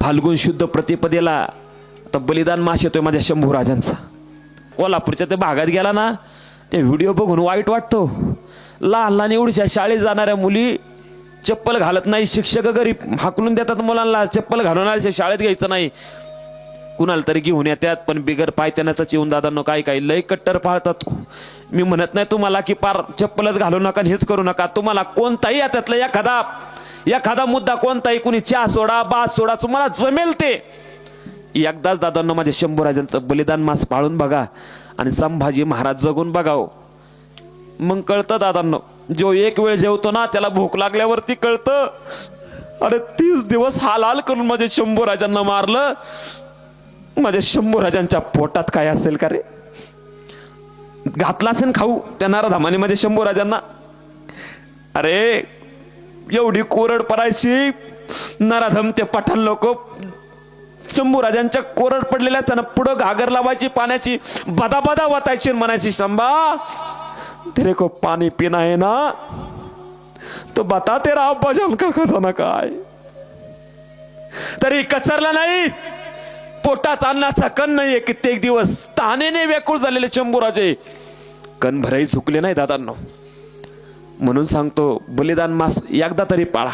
फाल्गुन शुद्ध प्रतिपदेला आता बलिदान मास येतोय माझ्या शंभूराजांचा. कोल्हापूरच्या ते भागात गेला ना, ते व्हिडिओ बघून वाईट वाटतो. लहान लहान एवढ्या शाळेत जाणाऱ्या मुली चप्पल घालत नाही, शिक्षक घरी हाकलून देतात मुलांना, चप्पल घालून शाळेत घ्यायचं नाही. कुणाला तरी घेऊन येतात, पण बिगर पायत्यानाच येऊन दादांनो काही काही लय कट्टर पाळतात. मी म्हणत नाही तुम्हाला की पार चप्पलच घालू नका हेच करू नका. तुम्हाला कोणताही याच्यातलं एखादा मुद्दा कोणताही, कुणी चहा सोडा बात सोडा, तुम्हाला जमेल ते एकदाच दादांनो माझ्या शंभूराजांचं बलिदान मास पाळून बघा आणि संभाजी महाराज जगून बघाव, मग कळतं दादांनो. जो एक वेळ जेवतो ना त्याला भूक लागल्यावरती कळतं. अरे 30 दिवस हाल करून माझ्या शंभूराजांना मारलं. माझ्या शंभूराजांच्या पोटात काय असेल का रे? घातला असेल खाऊ त्या नारधामाने माझ्या शंभूराजांना. अरे एवढी कोरड पडायची नराधम ते पठाण लोक शंभूराजांच्या कोरड पडलेल्या पुढं घागर लावायची पाण्याची, बदा बदा वाटायची, म्हणायची शंभा तेरे को पाणी पिना है ना तो बता तेरा भजन का खजाना काय. तरी कचरला नाही, पोटात अन्नाचा कण नाहीये. कित्येक दिवस तहानेने व्याकुळ झालेले शंभूराजे कण भरही झुकले नाही दादांनो. म्हणून सांगतो बलिदान मास एकदा तरी पाळा.